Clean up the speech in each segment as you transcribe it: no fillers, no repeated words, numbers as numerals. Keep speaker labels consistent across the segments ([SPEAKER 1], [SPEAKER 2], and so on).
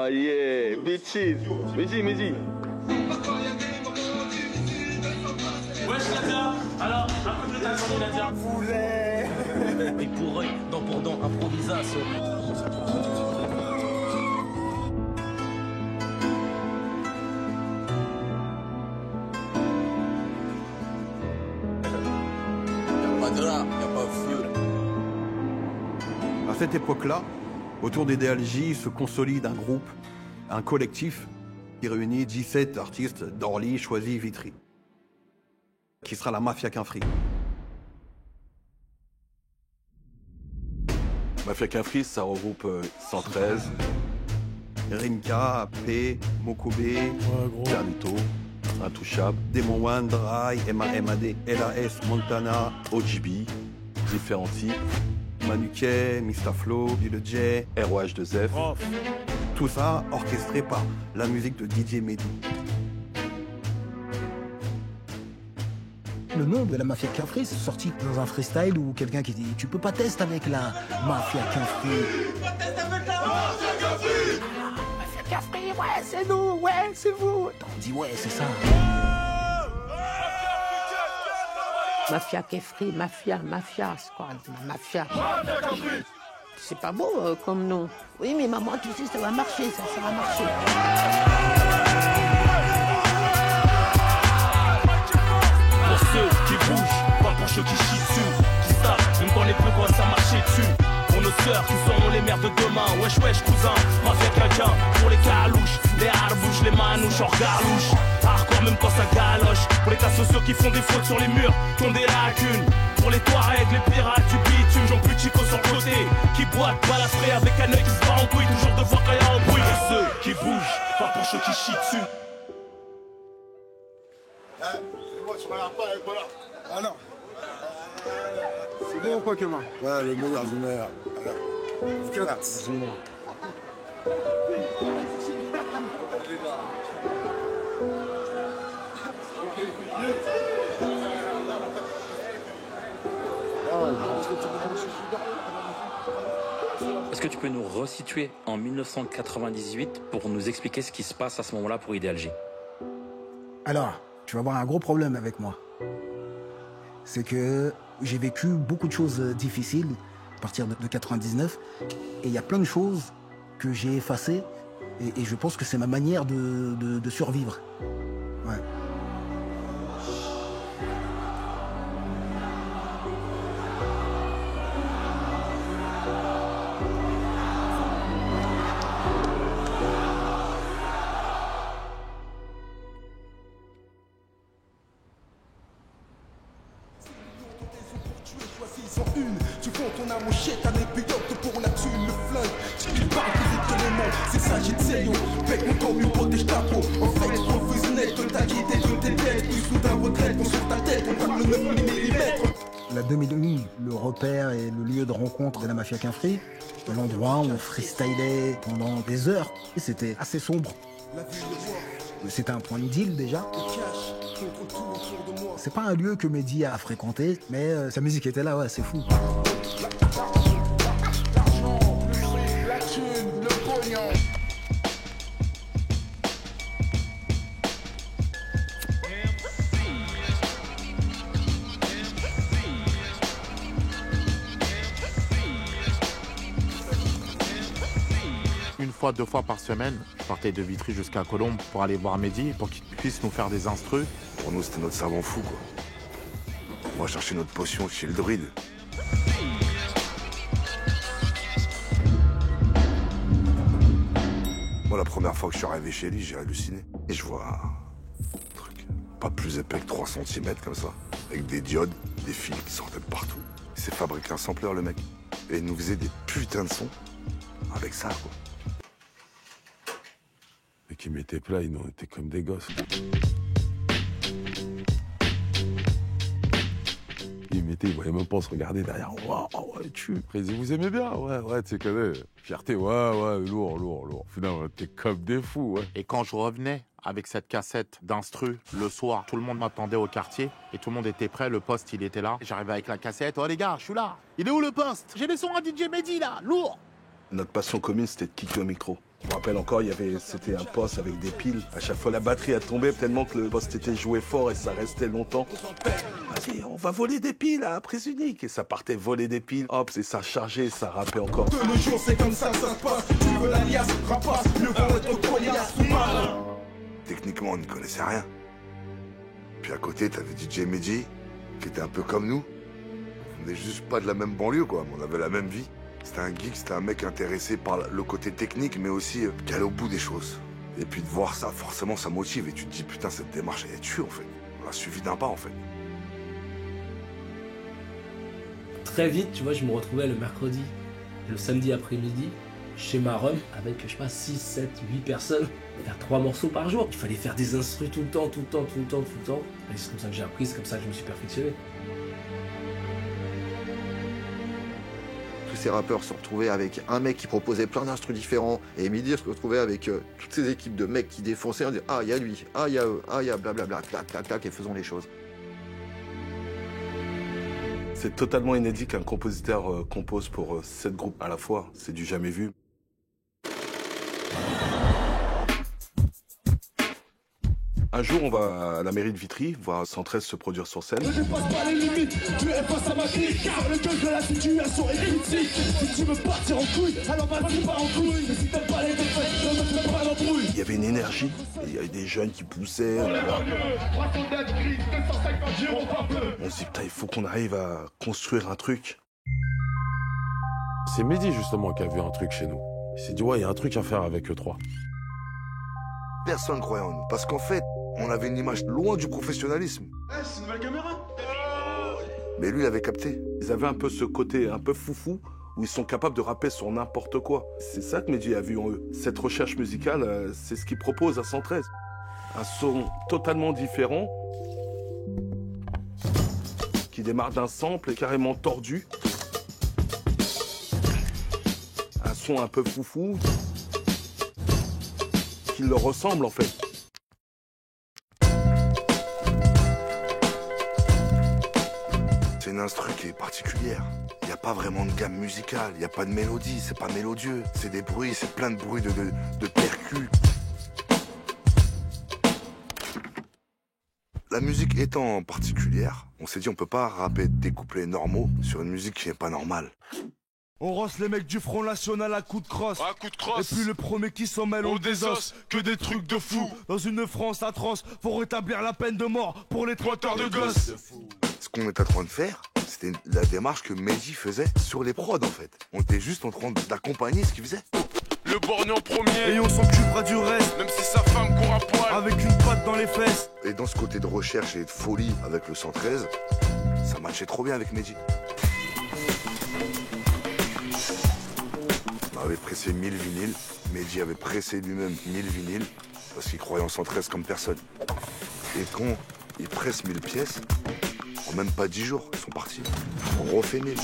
[SPEAKER 1] Ah yeah, bitches. Mehdi.
[SPEAKER 2] Wesh Nadia, alors, un peu de ta journée Nadia.
[SPEAKER 3] Voulait.
[SPEAKER 4] Et pour œil, dent pour dent, improvisation.
[SPEAKER 3] Y'a pas de là, y'a pas de feu.
[SPEAKER 5] À cette époque-là, autour d'Idéal-J se consolide un groupe, un collectif qui réunit 17 artistes d'Orly, Choisy, Vitry, qui sera la Mafia Quinfri.
[SPEAKER 6] Mafia Quinfri, ça regroupe 113,
[SPEAKER 5] Rinka, P, Mokobé,
[SPEAKER 6] Carlito, Intouchable,
[SPEAKER 5] Demon One, Dry, MAD, LAS, Montana,
[SPEAKER 6] OGB, différents types,
[SPEAKER 5] Manuquet, Mistaflo, Lil J,
[SPEAKER 6] ROH2F.
[SPEAKER 5] Tout ça orchestré par la musique de DJ Mehdi.
[SPEAKER 7] Le nom de la Mafia Quinfri, c'est sorti dans un freestyle où quelqu'un qui dit « Tu peux pas tester avec la Mafia Quinfri ». Mafia Quinfri, ouais, c'est nous, ouais, c'est vous. On dit « Ouais, c'est ça ».
[SPEAKER 8] Mafia Quinfri, mafia, c'est quoi, mafia. C'est pas beau comme nom. Oui, mais maman, tu sais, ça va marcher, ça va marcher.
[SPEAKER 2] Pour ceux qui bougent, pas pour ceux qui chient dessus, qui savent, même quand les peu quand ça marchait dessus. Pour nos sœurs qui seront les mères de demain, wesh cousin, mafia quelqu'un, pour les calouches, les harbouches, les manouches, hors galouche. Hardcore même quand ça galoche, pour les cas sociaux qui font des fautes sur les murs, qui ont des lacunes. Pour les Touaregs, les pirates du bitume, Jean plus Chico sur le côté, qui boite, balafré avec un œil qui se bat en couille, toujours devant quand y'a un bruit. Pour ceux qui bougent, pas pour ceux qui chient dessus.
[SPEAKER 9] Moi, tu regardes pas avec moi là. Ah non. C'est bon ou quoi, Kema? Ouais, le mot d'Arzumer.
[SPEAKER 4] Est-ce que tu peux nous resituer en 1998 pour nous expliquer ce qui se passe à ce moment-là pour Idéal-J?
[SPEAKER 7] Alors, tu vas avoir un gros problème avec moi. C'est que j'ai vécu beaucoup de choses difficiles à partir de 99 et il y a plein de choses que j'ai effacées et je pense que c'est ma manière de survivre. Ouais.
[SPEAKER 9] Tu vends ton âme au chétan et puis opte pour la thune, le flingue. Il parle plus vite que le monde, s'il s'agit de Seyo. Bec mon corps, mieux protège ta peau. En fait, on refuse net de ta guidée de tes têtes. Puis soudain retraite, on sur ta tête, on parle le 9 mm.
[SPEAKER 7] La 2001, le repère et le lieu de rencontre de la Mafia Quinfri, l'endroit où on freestylait pendant des heures. C'était assez sombre. C'était un point de deal déjà. C'est pas un lieu que Mehdi a fréquenté, mais sa musique était là, ouais, c'est fou.
[SPEAKER 9] La thune, le pognon.
[SPEAKER 10] Une fois, 2 fois par semaine, je partais de Vitry jusqu'à Colombes pour aller voir Mehdi, pour qu'il puisse nous faire des instrus.
[SPEAKER 11] Pour nous, c'était notre savant fou, quoi. On va chercher notre potion chez le druide. Moi, la première fois que je suis arrivé chez lui, j'ai halluciné. Et je vois un truc pas plus épais que 3 cm comme ça, avec des diodes, des fils qui sortaient de partout. Il s'est fabriqué un sampler, le mec. Et il nous faisait des putains de sons avec ça, quoi.
[SPEAKER 6] Et qui mettaient plat, ils on était comme des gosses. Ils voyaient même pas se regarder derrière. Waouh, ouais, tu. Après, ils disaient, vous aimez bien? Ouais, tu connais. Fierté, ouais, lourd. Finalement, on était comme des fous, ouais.
[SPEAKER 10] Et quand je revenais avec cette cassette d'instru le soir, tout le monde m'attendait au quartier et tout le monde était prêt, le poste il était là. J'arrivais avec la cassette, oh les gars, je suis là. Il est où le poste? J'ai les sons à DJ Mehdi là, lourd.
[SPEAKER 11] Notre passion commune, c'était de kicker au micro.
[SPEAKER 12] Je me rappelle encore, c'était un poste avec des piles. À chaque fois, la batterie a tombé tellement que le poste était joué fort et ça restait longtemps. Vas-y, on va voler des piles à prise unique. Et ça partait voler des piles. Hop, et ça chargeait, ça rappait encore.
[SPEAKER 9] De nos jours, c'est comme ça se passe. Tu veux l'alias, rapace, mieux vaut être cognac ou mal.
[SPEAKER 11] Techniquement, on n'y connaissait rien. Puis à côté, t'avais DJ Mehdi, qui était un peu comme nous. On n'est juste pas de la même banlieue, quoi. On avait la même vie. C'était un geek, c'était un mec intéressé par le côté technique, mais aussi qui allait au bout des choses. Et puis de voir ça, forcément, ça motive. Et tu te dis, putain, cette démarche, elle est tue, en fait. On a suivi d'un pas, en fait.
[SPEAKER 13] Très vite, tu vois, je me retrouvais le mercredi, le samedi après-midi, chez ma rhum, avec, je sais pas, 6, 7, 8 personnes, faire 3 morceaux par jour. Il fallait faire des instrus tout le temps. Et c'est comme ça que j'ai appris, c'est comme ça que je me suis perfectionné.
[SPEAKER 14] Tous ces rappeurs se retrouvaient avec un mec qui proposait plein d'instrus différents, et Mehdi se retrouvait avec toutes ces équipes de mecs qui défonçaient, on disait ah il y a lui, ah il y a eux, ah il y a blablabla, clac clac clac, et faisons les choses.
[SPEAKER 12] C'est totalement inédit qu'un compositeur compose pour 7 groupes à la fois. C'est du jamais vu. Un jour, on va à la mairie de Vitry, voir 113 se produire sur scène.
[SPEAKER 9] Je passe pas les limites, tu es face à ma clique. Car le gueule de la situation est critique. Si tu veux partir en couille, alors vas-y pas en couille. Mais si t'aimes pas les défaites, ne me fais pas l'embrouille.
[SPEAKER 12] Il y avait une énergie, et il y avait des jeunes qui poussaient. On se dit, putain, il faut qu'on arrive à construire un truc.
[SPEAKER 6] C'est Mehdi, justement, qui a vu un truc chez nous. Il s'est dit, ouais, il y a un truc à faire avec eux 3.
[SPEAKER 11] Personne ne croyait en nous. Parce qu'en fait, on avait une image loin du professionnalisme.
[SPEAKER 9] C'est une nouvelle caméra.
[SPEAKER 11] Mais lui, il avait capté.
[SPEAKER 12] Ils avaient un peu ce côté un peu foufou, où ils sont capables de rapper sur n'importe quoi. C'est ça que Mehdi a vu en eux. Cette recherche musicale, c'est ce qu'il propose à 113. Un son totalement différent, qui démarre d'un sample carrément tordu. Un son un peu foufou, qui leur ressemble en fait.
[SPEAKER 11] C'est une instru qui est particulière. Il n'y a pas vraiment de gamme musicale, il n'y a pas de mélodie, c'est pas mélodieux. C'est des bruits, c'est plein de bruits de percus. La musique étant particulière, on s'est dit on peut pas rapper des couplets normaux sur une musique qui n'est pas normale.
[SPEAKER 9] On rosse les mecs du Front National à coups de crosse.
[SPEAKER 2] À coups de crosse.
[SPEAKER 9] Et puis le premier qui s'en mêle, on désosse.
[SPEAKER 2] Que des trucs de fou.
[SPEAKER 9] Dans une France atroce, faut rétablir la peine de mort pour les traiteurs de gosses.
[SPEAKER 11] Ce qu'on était en train de faire, c'était la démarche que Mehdi faisait sur les prods en fait. On était juste en train d'accompagner ce qu'il faisait.
[SPEAKER 2] Le borgne en premier.
[SPEAKER 9] Et on s'occupera du reste.
[SPEAKER 2] Même si sa femme court à poil.
[SPEAKER 9] Avec une patte dans les fesses.
[SPEAKER 11] Et dans ce côté de recherche et de folie avec le 113, ça matchait trop bien avec Mehdi. On avait pressé 1000 vinyles. Mehdi avait pressé lui-même 1000 vinyles parce qu'il croyait en 113 comme personne. Et quand il presse 1000 pièces, en même pas 10 jours, ils sont partis. On refait 1000.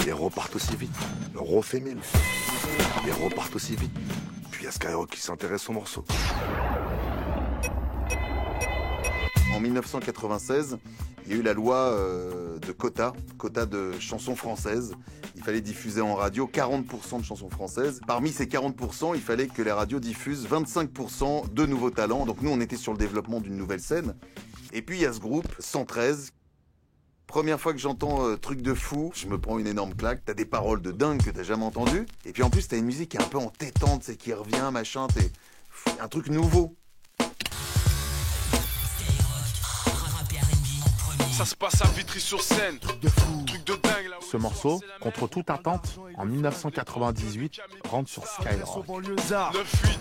[SPEAKER 11] Ils repartent aussi vite. On refait 1000. Ils repartent aussi vite. Puis il y a Skyrock qui s'intéresse au morceau.
[SPEAKER 14] En 1996, il y a eu la loi de quota de chansons françaises. Il fallait diffuser en radio 40% de chansons françaises. Parmi ces 40%, il fallait que les radios diffusent 25% de nouveaux talents. Donc nous, on était sur le développement d'une nouvelle scène. Et puis il y a ce groupe, 113. Première fois que j'entends Truc de fou, je me prends une énorme claque. T'as des paroles de dingue que t'as jamais entendues. Et puis en plus, t'as une musique qui est un peu entêtante, c'est qui revient, machin. T'es un truc nouveau.
[SPEAKER 2] Ça se passe à Vitry-sur-Seine. Truc de fou. Truc de dingue là.
[SPEAKER 10] Ce morceau, contre toute attente, en 1998, rentre sur Skyrock.
[SPEAKER 2] 9-8,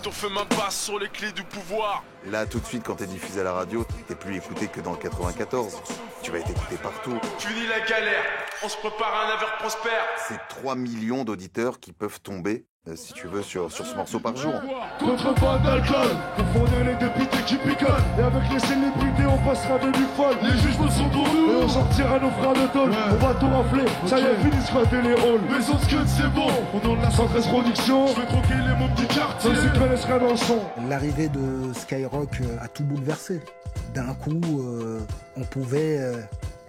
[SPEAKER 2] on fait main basse sur les clés du pouvoir.
[SPEAKER 14] Là, tout de suite, quand t'es diffusé à la radio, t'es plus écouté que dans le 94. Tu vas être écouté partout.
[SPEAKER 2] Fini la galère, on se prépare à un avenir prospère.
[SPEAKER 14] C'est 3 millions d'auditeurs qui peuvent tomber, si tu veux, sur ce morceau par jour.
[SPEAKER 9] Contrebande d'alcool, pour fournir les députés qui picolent. Et avec les célébrités, on passera de nuit folle. Les jugements sont pour nous. Et on sortira nos frères de tôle. On va tout rafler, ça y est, fini de squatter les halls. Mais on scud, c'est bon, on donne la 113 production. Je vais croquer les mots du quartier. Ça se connaissera dans le son.
[SPEAKER 7] L'arrivée de Skyrock a tout bouleversé. D'un coup, on pouvait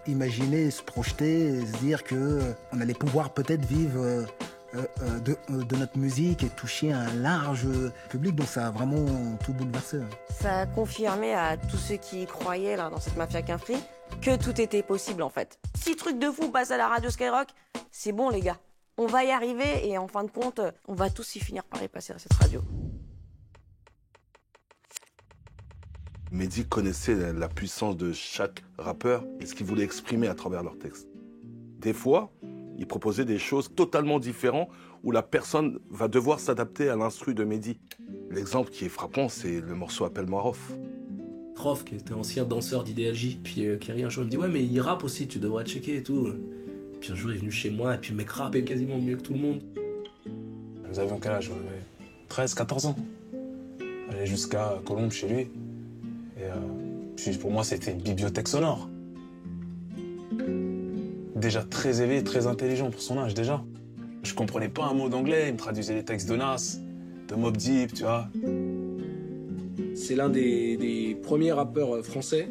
[SPEAKER 7] imaginer, se projeter, se dire que on allait pouvoir peut-être vivre de notre musique et toucher un large public, donc ça a vraiment tout bouleversé.
[SPEAKER 15] Ça a confirmé à tous ceux qui y croyaient là, dans cette mafia qu'un free que tout était possible en fait. Si truc de fou passe à la radio Skyrock, c'est bon les gars. On va y arriver et en fin de compte, on va tous y finir par y passer à cette radio.
[SPEAKER 12] Mehdi connaissait la puissance de chaque rappeur et ce qu'il voulait exprimer à travers leurs textes. Des fois, il proposait des choses totalement différentes où la personne va devoir s'adapter à l'instru de Mehdi. L'exemple qui est frappant, c'est le morceau Appelle-moi Rof.
[SPEAKER 13] Rof, qui était ancien danseur d'IDLJ, puis Kerry un jour il me dit ouais mais il rappe aussi, tu devrais checker et tout. Puis un jour il est venu chez moi et puis le mec rappait quasiment mieux que tout le monde.
[SPEAKER 16] Nous avions quel âge? 13, 14 ans. J'allais jusqu'à Colombe chez lui. Et puis pour moi c'était une bibliothèque sonore. Déjà très élevé, très intelligent pour son âge déjà. Je comprenais pas un mot d'anglais, il me traduisait les textes de Nas, de Mobb Deep, tu vois.
[SPEAKER 13] C'est l'un des premiers rappeurs français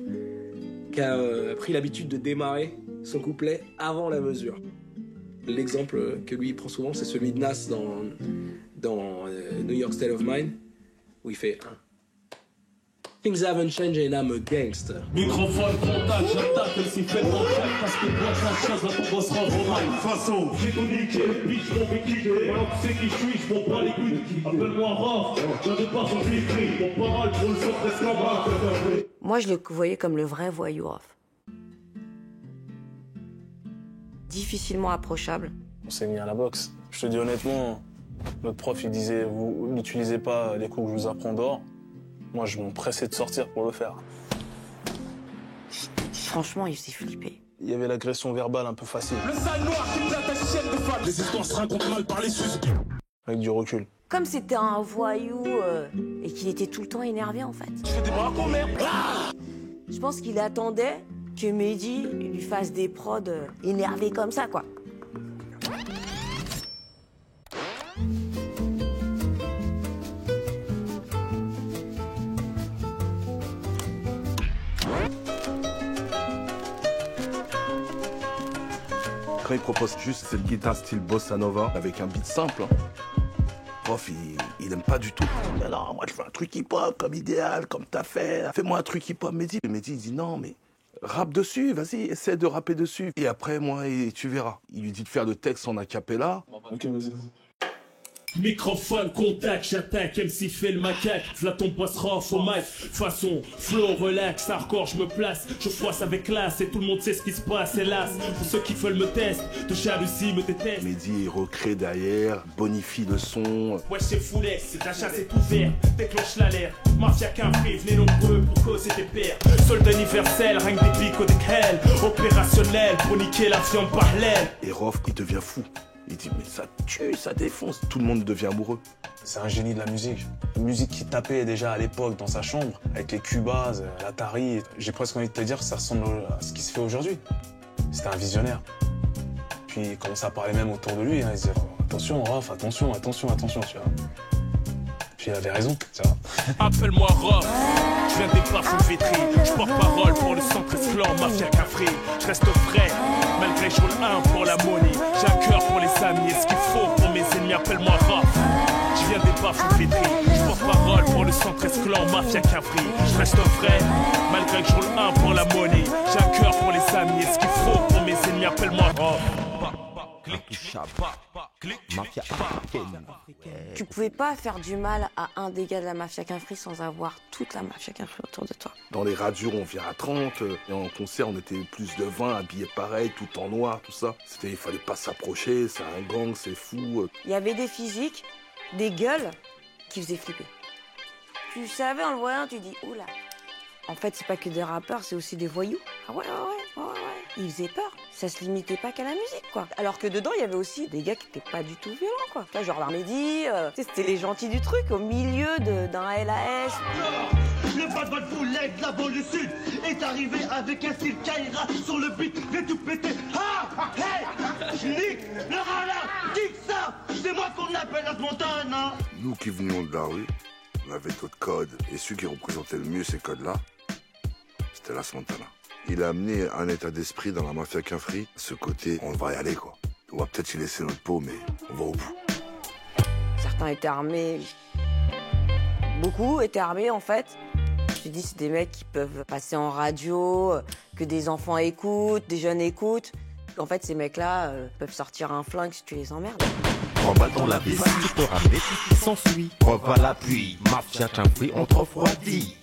[SPEAKER 13] qui a pris l'habitude de démarrer son couplet avant la mesure. L'exemple que lui prend souvent, c'est celui de Nas dans New York State of Mind, où il fait Things haven't changed and I'm a gangster.
[SPEAKER 2] Microphone, contact, j'attaque comme s'il fait mon track. Parce que moi, la chose, là, ton boss rentre au mic. Façon, j'ai tout niqué, bitch, mon véhicule. Alors, tu sais qui je suis, je m'en bats les couilles. Appelle-moi Rof, j'avais pas son filtri. Mon parole pour le son presque en bas.
[SPEAKER 15] Moi, je le voyais comme le vrai voyou Rof. Difficilement approchable.
[SPEAKER 16] On s'est mis à la boxe. Je te dis honnêtement, notre prof, il disait, vous n'utilisez pas les cours que je vous apprends dehors. Moi, je m'empressais de sortir pour le faire.
[SPEAKER 15] Franchement, il s'est flippé.
[SPEAKER 16] Il y avait l'agression verbale un peu facile.
[SPEAKER 2] Le sale noir qui plate ta chienne de femme. Les histoires se racontent mal par les sus.
[SPEAKER 16] Avec du recul.
[SPEAKER 15] Comme c'était un voyou et qu'il était tout le temps énervé en fait.
[SPEAKER 2] Tu fais des bras en merde.
[SPEAKER 15] Je pense qu'il attendait que Mehdi lui fasse des prods énervés comme ça, quoi.
[SPEAKER 12] Quand il propose juste cette guitare style bossa nova avec un beat simple, Rof, il aime pas du tout. Mais non, moi je veux un truc hip-hop comme Idéal, comme t'as fait. Fais-moi un truc hip-hop, Mehdi. Mehdi, il dit non, mais rappe dessus, vas-y, essaie de rapper dessus. Et après, moi, tu verras. Il lui dit de faire le texte en acapella.
[SPEAKER 16] Ok, vas-y.
[SPEAKER 2] Microphone, contact, j'attaque, MC fait le macaque. Zlaton passera au mic. Façon, flow, relax, hardcore, je me place. Je froisse avec classe et tout le monde sait ce qui se passe, hélas. Pour ceux qui veulent me tester, de jalousie me détestent.
[SPEAKER 12] Mehdi, il recrée derrière, bonifie le son.
[SPEAKER 2] Ouais, c'est foulet, si ta chasse est ouverte, déclenche l'alerte. Mafia qu'un free, venez nombreux pour causer des pères. Soldat universel, règne des pics des hell. Opérationnel, pour niquer la viande par l'aile.
[SPEAKER 12] Et Rof, il devient fou. Il dit mais ça tue, ça défonce. Tout le monde devient amoureux.
[SPEAKER 16] C'est un génie de la musique. Une musique qui tapait déjà à l'époque dans sa chambre, avec les Cubase, l'Atari. J'ai presque envie de te dire que ça ressemble à ce qui se fait aujourd'hui. C'était un visionnaire. Puis il commençait à parler même autour de lui. Hein, il disait attention Rof, attention, attention, attention, tu vois. Puis il avait raison, tu vois.
[SPEAKER 2] Appelle-moi Rof, je viens des bas-fonds vétris. Je porte parole pour le centre esclan, mafia cafri. Je reste frais, malgré je roule un pour la money. J'ai un cœur pour les amis et ce qu'il faut pour mes ennemis. Appelle-moi Rof, je viens des bas-fonds vétris. Je porte parole pour le centre esclan, mafia cafri. Je reste frais, malgré que je roule un pour la money. J'ai un cœur pour les amis et ce qu'il faut pour mes ennemis. Appelle-moi Rof.
[SPEAKER 14] Mafia africaine.
[SPEAKER 15] Tu pouvais pas faire du mal à un des gars de la mafia qu'un free sans avoir toute la mafia qu'un free autour de toi.
[SPEAKER 12] Dans les radios, on vient à 30. Et en concert, on était plus de 20, habillés pareil, tout en noir, tout ça. Il fallait pas s'approcher, c'est un gang, c'est fou.
[SPEAKER 15] Il y avait des physiques, des gueules qui faisaient flipper. Tu savais en le voyant, tu dis oula. En fait, c'est pas que des rappeurs, c'est aussi des voyous. Ah ouais. Ils faisaient peur. Ça se limitait pas qu'à la musique, quoi. Alors que dedans, il y avait aussi des gars qui étaient pas du tout violents, quoi. Là, genre Mehdi, c'était les gentils du truc, au milieu d'un LAS.
[SPEAKER 17] Le bad bad boulette, la banlieue sud, est arrivé avec un style Kaira sur le beat, j'ai tout pété. Ah, hey, nique, le rala, kick ça, c'est moi qu'on appelle la Montana.
[SPEAKER 11] Nous qui venions de la rue, on avait d'autres codes, et celui qui représentait le mieux ces codes-là, c'était la Montana. Il a amené un état d'esprit dans la mafia qu'un free, ce côté, on va y aller quoi. On va peut-être y laisser notre peau, mais on va au bout.
[SPEAKER 15] Certains étaient armés. Beaucoup étaient armés, en fait. Je me dis, c'est des mecs qui peuvent passer en radio, que des enfants écoutent, des jeunes écoutent. En fait, ces mecs-là peuvent sortir un flingue si tu les emmerdes.
[SPEAKER 18] 3 balles dans la vessie, tu peux ramener tout qui s'ensuit. Preuve à l'appui, mafia Quinfri, on te refroidit.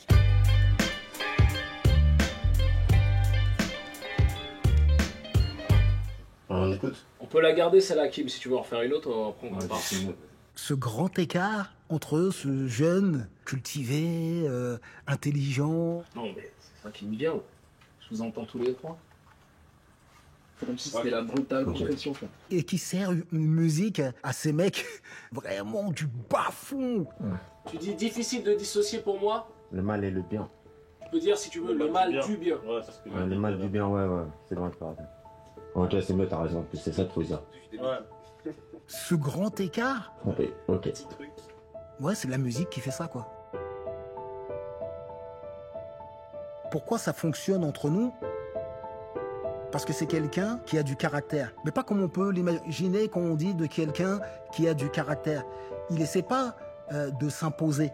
[SPEAKER 13] On écoute. On peut la garder celle-là, Kim, si tu veux en refaire une autre, après on part.
[SPEAKER 7] Ce grand écart entre ce jeune, cultivé, intelligent.
[SPEAKER 13] Non, mais c'est ça qui me vient. Je vous entends tous les trois. Comme si c'était la brutale compétition.
[SPEAKER 7] Et qui sert une musique à ces mecs vraiment du bas-fond.
[SPEAKER 13] Tu dis difficile de dissocier pour moi.
[SPEAKER 19] Le mal et le bien.
[SPEAKER 13] Tu peux dire, si tu veux, le mal du bien.
[SPEAKER 19] Ouais, le mal du bien, ouais, c'est loin de parler. Ok, c'est mieux, t'as raison. C'est ça qu'il faut dire.
[SPEAKER 13] Ouais.
[SPEAKER 7] Ce grand écart.
[SPEAKER 19] Ok.
[SPEAKER 7] Ouais, c'est la musique qui fait ça, quoi. Pourquoi ça fonctionne entre nous? Parce que c'est quelqu'un qui a du caractère. Mais pas comme on peut l'imaginer quand on dit de quelqu'un qui a du caractère. Il essaie pas de s'imposer.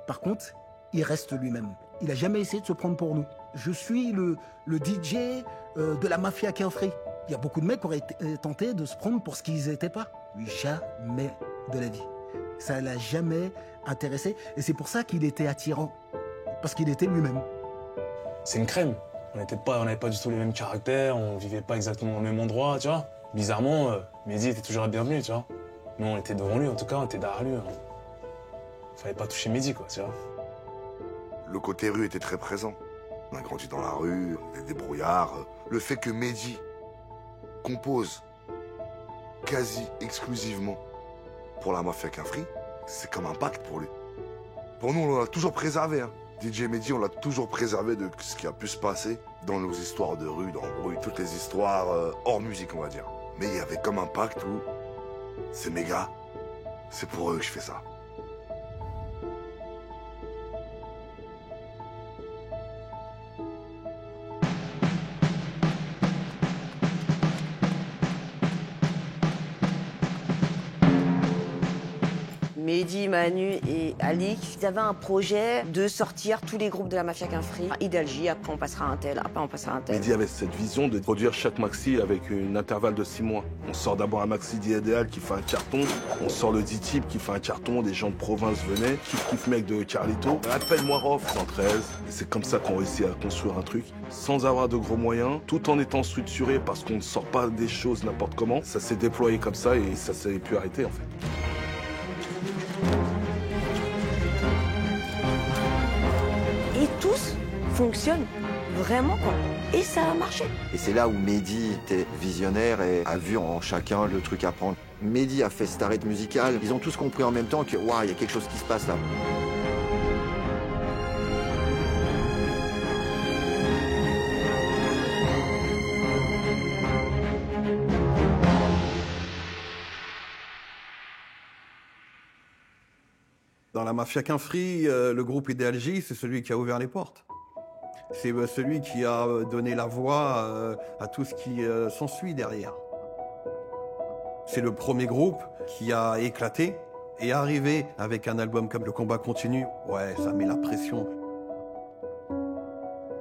[SPEAKER 7] Par contre, il reste lui-même. Il n'a jamais essayé de se prendre pour nous. Je suis le DJ de la mafia Quinfri. Il y a beaucoup de mecs qui auraient tenté de se prendre pour ce qu'ils n'étaient pas. Lui, jamais de la vie. Ça ne l'a jamais intéressé. Et c'est pour ça qu'il était attirant. Parce qu'il était lui-même.
[SPEAKER 16] C'est une crème. On n'avait pas du tout les mêmes caractères, on vivait pas exactement au même endroit, tu vois. Bizarrement, Mehdi était toujours la bienvenue, tu vois. Nous, on était devant lui, en tout cas, on était derrière lui. Fallait pas toucher Mehdi, quoi, tu vois.
[SPEAKER 11] Le côté rue était très présent. On a grandi dans la rue, des débrouillards. Le fait que Mehdi compose quasi exclusivement pour la mafia Quinfri, c'est comme un pacte pour lui. Pour nous, on l'a toujours préservé, hein. DJ Mehdi, on l'a toujours préservé de ce qui a pu se passer dans nos histoires de rue, d'embrouille, toutes les histoires hors musique, on va dire. Mais il y avait comme un pacte où c'est mes gars, c'est pour eux que je fais ça.
[SPEAKER 15] Mehdi, Manu et Alik, ils avaient un projet de sortir tous les groupes de la mafia Quinfri. Idalgie, après on passera à un tel, après on passera à un tel.
[SPEAKER 12] Mehdi avait cette vision de produire chaque maxi avec un intervalle de 6 mois. On sort d'abord un maxi d'Idéal qui fait un carton, on sort le D-Type qui fait un carton, des gens de province venaient, Kiff mec de Carlito, appelle-moi Rof 113. Et c'est comme ça qu'on réussit à construire un truc, sans avoir de gros moyens, tout en étant structuré parce qu'on ne sort pas des choses n'importe comment. Ça s'est déployé comme ça et ça s'est pu arrêter en fait.
[SPEAKER 15] Et tous fonctionnent vraiment, quoi. Et ça a marché.
[SPEAKER 14] Et c'est là où Mehdi était visionnaire et a vu en chacun le truc à prendre. Mehdi a fait cet arrêt musical. Ils ont tous compris en même temps que waouh, il y a quelque chose qui se passe là.
[SPEAKER 5] Dans la mafia Quinfri, le groupe Idéalgie, c'est celui qui a ouvert les portes. C'est celui qui a donné la voix à tout ce qui s'ensuit derrière. C'est le premier groupe qui a éclaté et arrivé avec un album comme Le Combat Continue. Ouais, ça met la pression.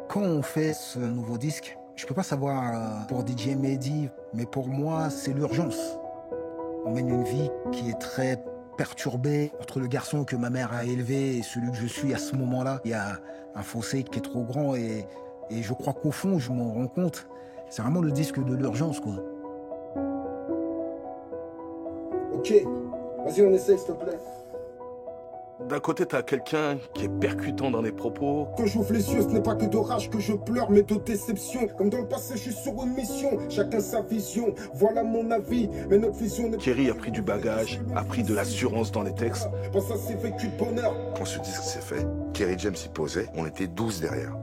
[SPEAKER 7] Quand on fait ce nouveau disque, je peux pas savoir pour DJ Mehdi, mais pour moi, c'est l'urgence. On mène une vie qui est très perturbé entre le garçon que ma mère a élevé et celui que je suis à ce moment-là. Il y a un fossé qui est trop grand et je crois qu'au fond, je m'en rends compte. C'est vraiment le disque de l'urgence, quoi.
[SPEAKER 9] Ok, vas-y, on essaye, s'il te plaît.
[SPEAKER 12] D'un côté, t'as quelqu'un qui est percutant dans les propos.
[SPEAKER 9] Quand j'ouvre les yeux, ce n'est pas que de rage que je pleure, mais de déception. Comme dans le passé, je suis sur une mission. Chacun sa vision, voilà mon avis. Mais notre vision...
[SPEAKER 12] Kerry a pris du bagage, a pris de l'assurance dans les textes.
[SPEAKER 9] Pense à ses vécus de bonheur.
[SPEAKER 11] Quand ce disque s'est fait, Kerry James y posait, on était 12 derrière.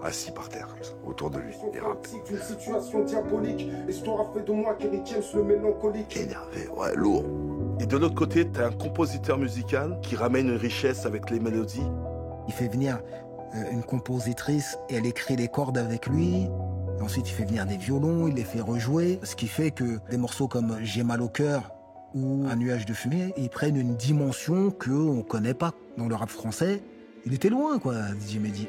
[SPEAKER 11] Assis par terre, comme ça, autour de lui, il rappe.
[SPEAKER 9] Une situation diabolique. L'histoire a fait de moi Kerry James le mélancolique.
[SPEAKER 11] Énervé, ouais, lourd.
[SPEAKER 12] Et de l'autre côté, t'as un compositeur musical qui ramène une richesse avec les mélodies.
[SPEAKER 7] Il fait venir une compositrice et elle écrit les cordes avec lui. Et ensuite, il fait venir des violons, il les fait rejouer. Ce qui fait que des morceaux comme J'ai mal au cœur ou Un nuage de fumée, ils prennent une dimension qu'on ne connaît pas. Dans le rap français, il était loin, quoi, DJ Mehdi.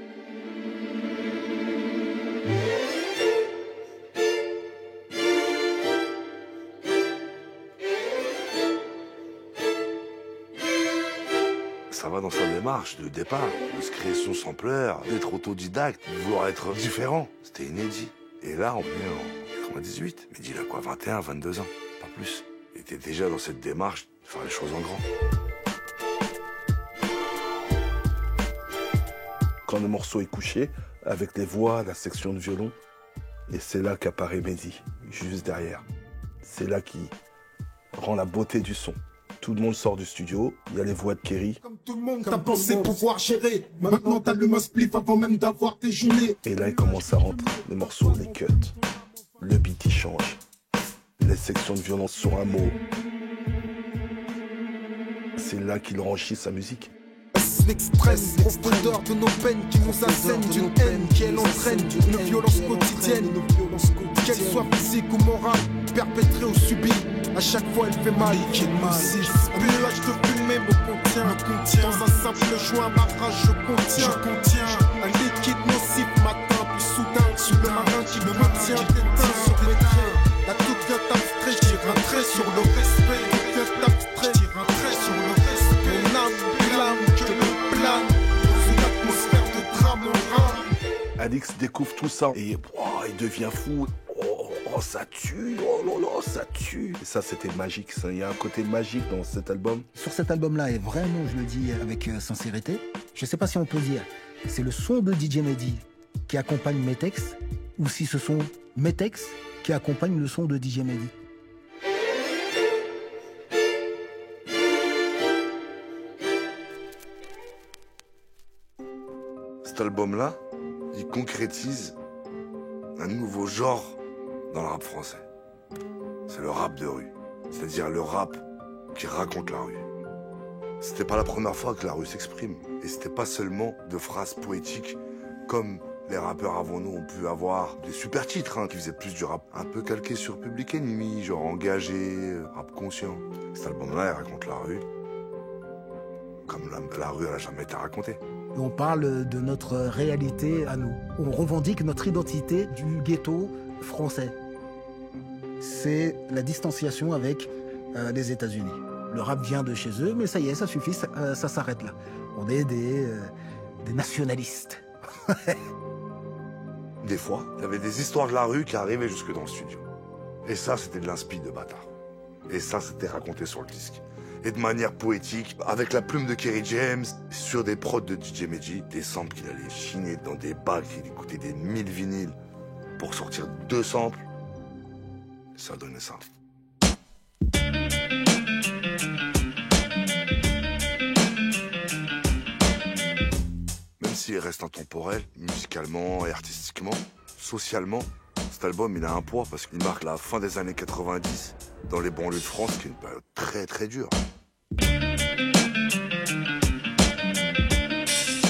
[SPEAKER 11] Ça va dans sa démarche de départ, de se créer son sampleur, d'être autodidacte, de vouloir être différent. C'était inédit. Et là, on est en 98. Mehdi, il a quoi, 21, 22 ans, pas plus. Il était déjà dans cette démarche de faire les choses en grand.
[SPEAKER 12] Quand le morceau est couché, avec les voix, la section de violon, et c'est là qu'apparaît Mehdi, juste derrière. C'est là qui rend la beauté du son. Tout le monde sort du studio, il y a les voix de Kerry.
[SPEAKER 9] Comme tout le monde, t'as pensé pouvoir gérer. Maintenant t'allumes un spliff avant même d'avoir tes journées.
[SPEAKER 12] Et là, il commence à rentrer les morceaux, les cuts. Le beat, il change. Les sections de violence sur un mot. C'est là qu'il enrichit sa musique.
[SPEAKER 9] L'express, profondeur de nos peines qui nous assènent d'une haine qui elle entraîne une violence quotidienne. Qu'elle soit physique ou morale, perpétrée ou subie, à chaque fois elle fait mal. Un nuage de fumée me contient. Dans un simple joint, ma rage je contiens. Un liquide nocif matin, puis soudain, sur le marin qui me maintient éteint sur mes traits. La toute vient abstrait, je tire un trait sur le respect. Toute vient abstrait, je tire un trait sur le respect. Mon âme clame que le plane dans une atmosphère de drame en rame.
[SPEAKER 12] Alix découvre tout ça et il devient fou. Oh, ça tue, oh là là, ça tue. Et ça, c'était magique. Ça. Il y a un côté magique dans cet album.
[SPEAKER 7] Sur cet album-là, et vraiment, je le dis avec sincérité, je sais pas si on peut dire, c'est le son de DJ Mehdi qui accompagne mes textes, ou si ce sont mes textes qui accompagnent le son de DJ Mehdi.
[SPEAKER 11] Cet album-là, il concrétise un nouveau genre dans le rap français. C'est le rap de rue. C'est-à-dire le rap qui raconte la rue. C'était pas la première fois que la rue s'exprime. Et c'était pas seulement de phrases poétiques comme les rappeurs avant nous ont pu avoir des super titres qui faisaient plus du rap un peu calqué sur Public Enemy, genre engagé, rap conscient. Cet album-là, il raconte la rue comme la rue, elle a jamais été racontée.
[SPEAKER 7] On parle de notre réalité à nous. On revendique notre identité du ghetto français. C'est la distanciation avec les États-Unis. Le rap vient de chez eux, mais ça y est, ça suffit, ça s'arrête là. On est des nationalistes.
[SPEAKER 11] Des fois, il y avait des histoires de la rue qui arrivaient jusque dans le studio. Et ça, c'était de l'inspi de bâtard. Et ça, c'était raconté sur le disque. Et de manière poétique, avec la plume de Kerry James, sur des prods de DJ Mehdi, des samples qu'il allait chiner dans des bacs, il écoutait des 1000 vinyles pour sortir 2 samples. Et ça donnait ça. Même s'il reste intemporel, musicalement et artistiquement, socialement, cet album, il a un poids parce qu'il marque la fin des années 90 dans les banlieues de France, qui est une période très très dure.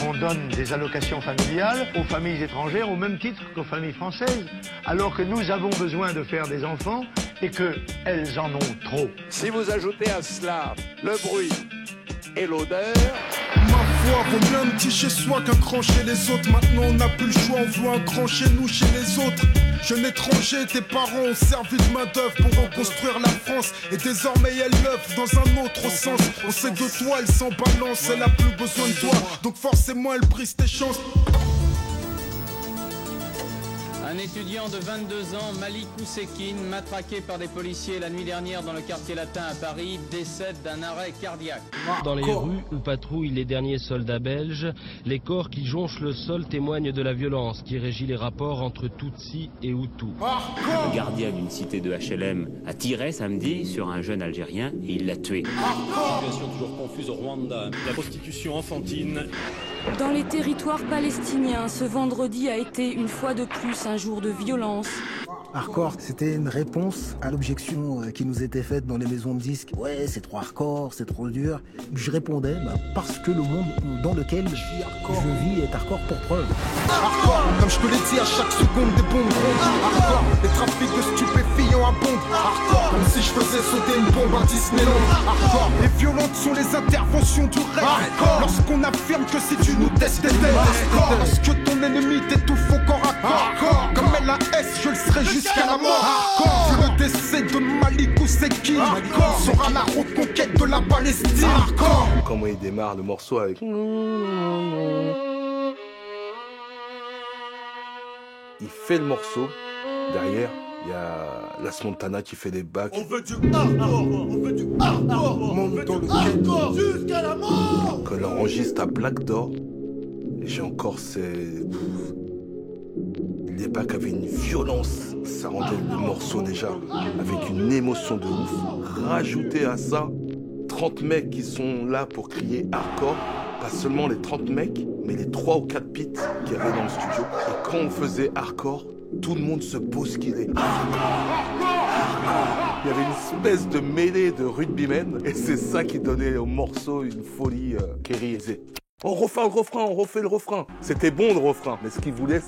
[SPEAKER 20] On donne des allocations familiales aux familles étrangères au même titre qu'aux familles françaises, alors que nous avons besoin de faire des enfants et qu'elles en ont trop.
[SPEAKER 21] Si vous ajoutez à cela le bruit et l'odeur...
[SPEAKER 9] Ma foi, vaut mieux un petit chez soi qu'un grand chez les autres. Maintenant on n'a plus le choix, on veut un grand chez nous, chez les autres. Jeune étranger, tes parents ont servi de main d'œuvre pour reconstruire la France. Et désormais elle l'œuvre dans un autre sens. On sait que de toi elle s'en balance, elle a plus besoin de toi. Donc forcément elle brise tes chances.
[SPEAKER 22] Un étudiant de 22 ans, Malik Oussekine, matraqué par des policiers la nuit dernière dans le quartier latin à Paris, décède d'un arrêt cardiaque.
[SPEAKER 23] Dans les rues où patrouillent les derniers soldats belges, les corps qui jonchent le sol témoignent de la violence qui régit les rapports entre Tutsis et Hutus.
[SPEAKER 24] Le gardien d'une cité de HLM a tiré samedi sur un jeune Algérien et il l'a tué.
[SPEAKER 4] Situation toujours confuse au Rwanda. La prostitution enfantine.
[SPEAKER 25] Dans les territoires palestiniens, ce vendredi a été une fois de plus un jour de violence.
[SPEAKER 7] Hardcore, c'était une réponse à l'objection qui nous était faite dans les maisons de disques. Ouais, c'est trop hardcore, c'est trop dur. Je répondais, parce que le monde dans lequel je vis est hardcore pour preuve.
[SPEAKER 9] Hardcore, comme je te l'ai dit à chaque seconde des bombes rondes. Hardcore, les trafics de stupéfiants abondent. Hardcore, comme si je faisais sauter une bombe à Disneyland. Hardcore, et violentes sont les interventions du rêve. Hardcore, lorsqu'on affirme que si tu nous testes, t'es dead. Hardcore, lorsque ton ennemi t'étouffe au corps à corps. Hardcore, comme LAS, je le serai jusqu'à la mort. Hardcore, vu le décès de Malik Ousekine. Hardcore, sera la reconquête de la Palestine. Hardcore.
[SPEAKER 12] Comment il démarre le morceau avec... Il fait le morceau, derrière, il y a Las Montana qui fait des bacs.
[SPEAKER 17] On veut du hardcore, on veut du hardcore, on veut du hardcore jusqu'à la mort.
[SPEAKER 12] Quand il enregistre à Black Door, j'ai encore les bacs avaient une violence, ça rendait le morceau déjà avec une émotion de ouf. Rajouter à ça 30 mecs qui sont là pour crier hardcore, pas seulement les 30 mecs, mais les 3 ou 4 pits qu'il y avait dans le studio. Et quand on faisait hardcore, tout le monde se bousculait. Il y avait une espèce de mêlée de rugbymen, et c'est ça qui donnait au morceau une folie Kerry disait. On refait le refrain, on refait le refrain. C'était bon le refrain, mais ce qu'il voulait,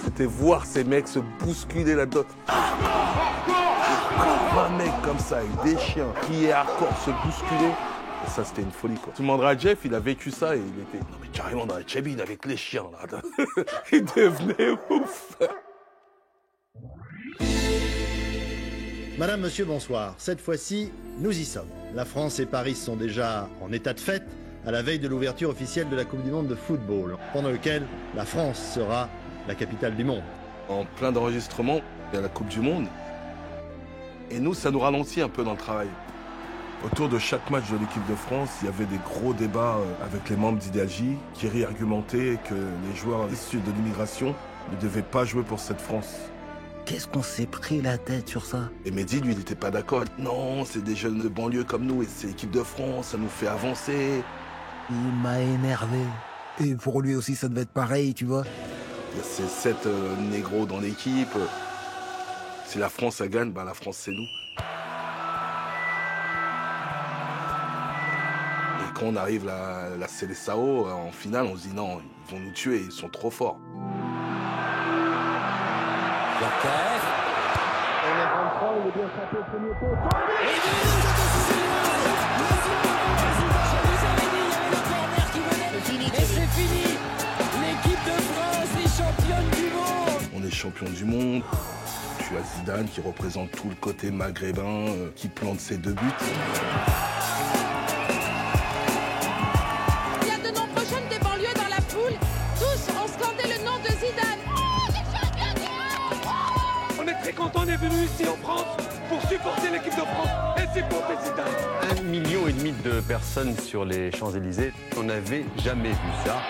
[SPEAKER 12] c'était voir ces mecs se bousculer là-dedans. 20 mecs comme ça, avec des chiens, crier hardcore, se bousculer. Et ça, c'était une folie, quoi. Tu demanderas à Jeff, il a vécu ça et il était... Non mais carrément dans la cabine avec les chiens, là. Il devenait ouf.
[SPEAKER 1] Madame, monsieur, bonsoir. Cette fois-ci, nous y sommes. La France et Paris sont déjà en état de fête à la veille de l'ouverture officielle de la Coupe du Monde de football, pendant lequel la France sera la capitale du monde.
[SPEAKER 12] En plein d'enregistrement, il y a la Coupe du Monde. Et nous, ça nous ralentit un peu dans le travail. Autour de chaque match de l'équipe de France, il y avait des gros débats avec les membres d'Idealgie qui réargumentaient que les joueurs issus de l'immigration ne devaient pas jouer pour cette France.
[SPEAKER 7] Qu'est-ce qu'on s'est pris la tête sur ça?
[SPEAKER 12] Et Mehdi, lui, il n'était pas d'accord. Non, c'est des jeunes de banlieue comme nous et c'est l'équipe de France, ça nous fait avancer.
[SPEAKER 7] Il m'a énervé. Et pour lui aussi, ça devait être pareil, tu vois.
[SPEAKER 12] Il y a ces 7 négros dans l'équipe. Si la France, elle gagne, la France, c'est nous. Et quand on arrive à la Seleção, en finale, on se dit non, ils vont nous tuer, ils sont trop forts.
[SPEAKER 17] On est rentrant, il est bien frappé au premier poteau.
[SPEAKER 3] Et c'est fini. L'équipe de France est championne du monde.
[SPEAKER 12] On est champion du monde. Tu as Zidane qui représente tout le côté maghrébin, qui plante ses 2 buts.
[SPEAKER 3] Il y a de nombreux jeunes des banlieues dans la foule. Tous ont scandé le nom de Zidane.
[SPEAKER 21] On est très contents d'être venus ici en France pour supporter l'équipe de France et supporter Zidane.
[SPEAKER 6] 1,5 million de personnes sur les Champs-Élysées. On n'avait jamais vu ça.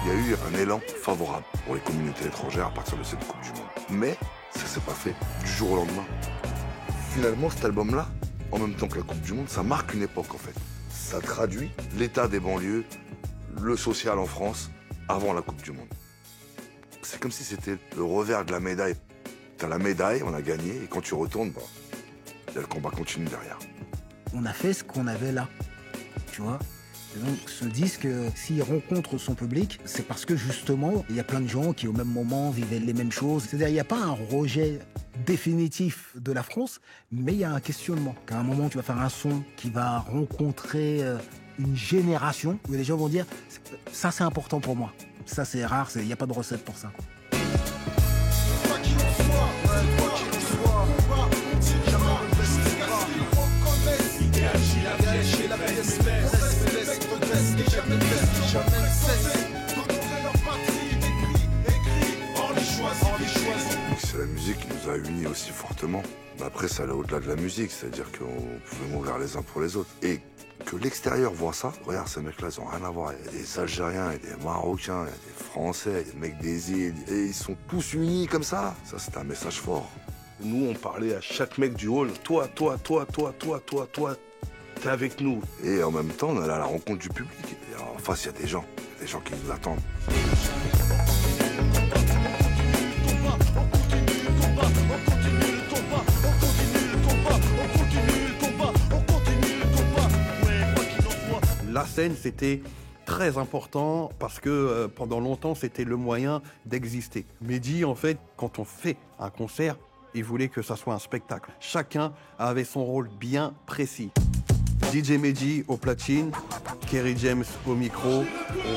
[SPEAKER 11] Il y a eu un élan favorable pour les communautés étrangères à partir de cette Coupe du Monde. Mais ça s'est pas fait du jour au lendemain. Finalement, cet album-là, en même temps que la Coupe du Monde, ça marque une époque en fait. Ça traduit l'état des banlieues, le social en France, avant la Coupe du Monde. C'est comme si c'était le revers de la médaille. T'as la médaille, on a gagné, et quand tu retournes, le combat continue derrière.
[SPEAKER 7] On a fait ce qu'on avait là, tu vois. Et donc ce disque, s'il rencontre son public, c'est parce que justement, il y a plein de gens qui au même moment vivaient les mêmes choses. C'est-à-dire, il n'y a pas un rejet définitif de la France, mais il y a un questionnement. Qu'à un moment, tu vas faire un son qui va rencontrer une génération où les gens vont dire « ça, c'est important pour moi ». Ça, c'est rare, il n'y a pas de recette pour ça, quoi.
[SPEAKER 11] C'est la musique qui nous a unis aussi fortement. Mais après, ça allait au-delà de la musique, c'est-à-dire qu'on pouvait mourir les uns pour les autres. Et que l'extérieur voit ça, regarde, ces mecs-là, ils ont rien à voir. Il y a des Algériens, il y a des Marocains, il y a des Français, il y a des mecs des îles, et ils sont tous unis comme ça. Ça, c'est un message fort.
[SPEAKER 12] Nous, on parlait à chaque mec du hall, toi, t'es avec nous.
[SPEAKER 11] Et en même temps, on allait à la rencontre du public. Et en face, il y a des gens qui nous attendent.
[SPEAKER 5] scène, c'était très important parce que pendant longtemps, c'était le moyen d'exister. Mehdi, en fait, quand on fait un concert, il voulait que ça soit un spectacle. Chacun avait son rôle bien précis. DJ Mehdi au platine, Kerry James au micro,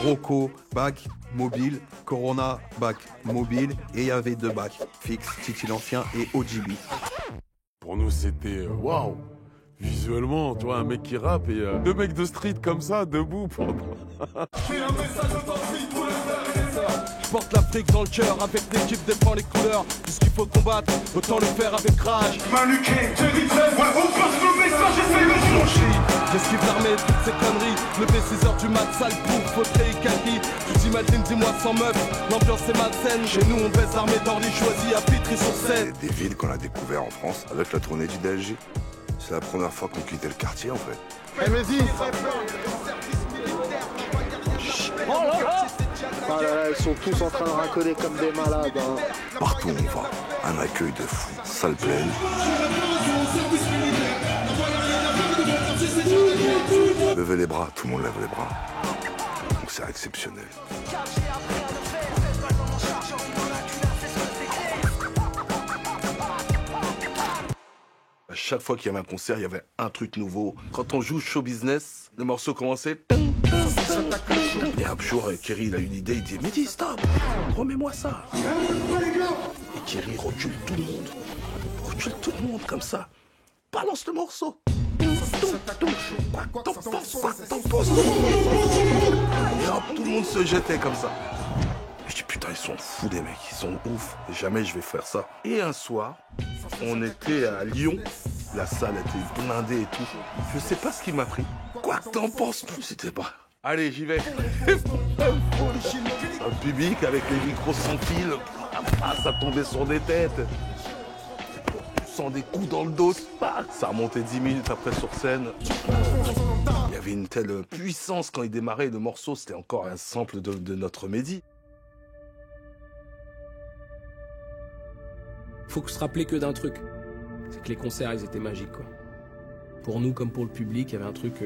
[SPEAKER 5] Rocco, back, mobile, Corona, back, mobile, et il y avait 2 backs, Fix, Titi l'Ancien et OGB.
[SPEAKER 2] Pour nous, c'était waouh! Visuellement, tu vois, un mec qui rappe et 2 mecs de street comme ça, debout pendant...
[SPEAKER 8] Je porte l'Afrique dans le cœur, avec l'équipe défend les couleurs. Tout ce qu'il faut combattre, autant le faire avec rage. Manuqué, Terry James, ouais, on passe le message, j'essaie de changer. J'esquive l'armée, toutes ces conneries. Levé 6h du mat, sale pour fauteuil et kaki. Tu t'imagines, dis-moi sans meuf, l'ambiance est malsaine. Chez nous, on baisse l'armée d'Orly, choisie à Vitry-sur-Seine.
[SPEAKER 11] Des villes qu'on a découvert en France avec la tournée du DLJ. C'est la première fois qu'on quittait le quartier en fait.
[SPEAKER 8] Hey, Mehdi. Oh là là.
[SPEAKER 10] Ah là là, ils sont tous en train de racoler comme des malades. Hein.
[SPEAKER 11] Partout où on va, un accueil de fou, salle pleine. Levez les bras, tout le monde lève les bras. Donc c'est exceptionnel.
[SPEAKER 12] À chaque fois qu'il y avait un concert, il y avait un truc nouveau. Quand on joue show business, le morceau commençait. Et un jour, Kerry, il a une idée, il dit Mehdi, stop, remets-moi ça. Et Kerry recule tout le monde. Recule tout le monde comme ça. Balance le morceau. Et hop, tout le monde se jetait comme ça. Je dis putain, ils sont fous des mecs, ils sont ouf. Jamais je vais faire ça. Et un soir, on était à Lyon. La salle était blindée et tout. Je sais pas ce qui m'a pris. Quoi que t'en penses, c'était pas. Allez, j'y vais. Un public avec les micros sans fil. Ça tombait sur des têtes. Sans des coups dans le dos. Ça remontait 10 minutes après sur scène. Il y avait une telle puissance quand il démarrait le morceau. C'était encore un sample de notre Mehdi.
[SPEAKER 13] Faut se rappeler que d'un truc. C'est que les concerts, ils étaient magiques, quoi. Pour nous, comme pour le public, il y avait un truc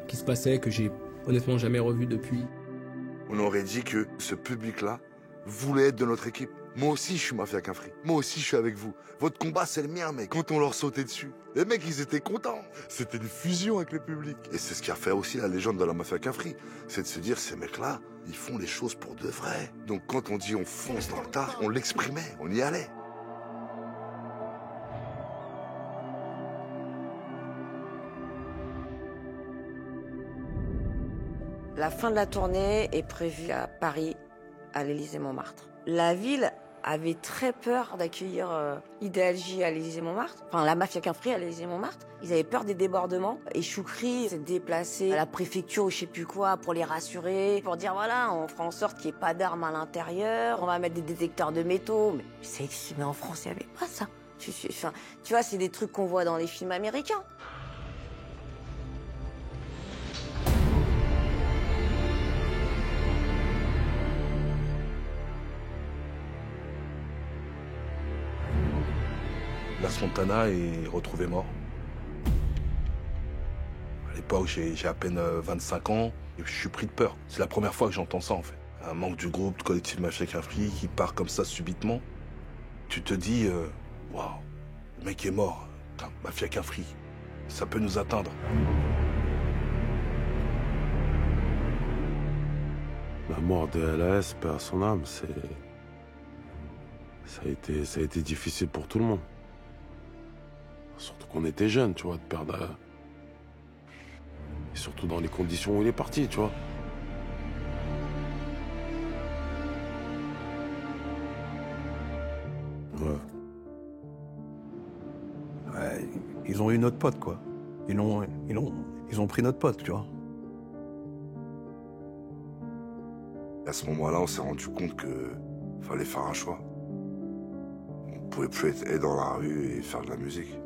[SPEAKER 13] qui se passait que j'ai honnêtement jamais revu depuis.
[SPEAKER 11] On aurait dit que ce public-là voulait être de notre équipe. Moi aussi, je suis Mafia Qu'un Fric. Moi aussi, je suis avec vous. Votre combat, c'est le mien, mec. Quand on leur sautait dessus, les mecs, ils étaient contents. C'était une fusion avec le public. Et c'est ce qui a fait aussi la légende de la Mafia Qu'un Fric. C'est de se dire, ces mecs-là, ils font les choses pour de vrai. Donc quand on dit on fonce dans le tas, on l'exprimait, on y allait.
[SPEAKER 15] La fin de la tournée est prévue à Paris, à l'Élysée-Montmartre. La ville avait très peur d'accueillir IDLJ à l'Élysée-Montmartre, enfin la Mafia Qu'un Fric à l'Élysée-Montmartre. Ils avaient peur des débordements. Et Choukri s'est déplacé à la préfecture ou je sais plus quoi pour les rassurer, pour dire voilà, on fera en sorte qu'il n'y ait pas d'armes à l'intérieur, on va mettre des détecteurs de métaux. Mais en France, il n'y avait pas ça. Enfin, tu vois, c'est des trucs qu'on voit dans les films américains.
[SPEAKER 12] Las Montana est retrouvé mort. À l'époque, j'ai à peine 25 ans et je suis pris de peur. C'est la première fois que j'entends ça en fait. Un membre du groupe, du collectif Mafia Qu'un Fric qui part comme ça subitement. Tu te dis, waouh, le mec est mort. Putain, Mafia Qu'un Fric, ça peut nous atteindre.
[SPEAKER 2] La mort de LAS, paix à son âme, ça a été difficile pour tout le monde. Surtout qu'on était jeunes, tu vois, de perdre... Et surtout dans les conditions où il est parti, tu vois.
[SPEAKER 5] Ouais, ils ont eu notre pote, quoi. Ils ont pris notre pote, tu vois.
[SPEAKER 11] À ce moment-là, on s'est rendu compte que fallait faire un choix. On pouvait plus être dans la rue et faire de la musique.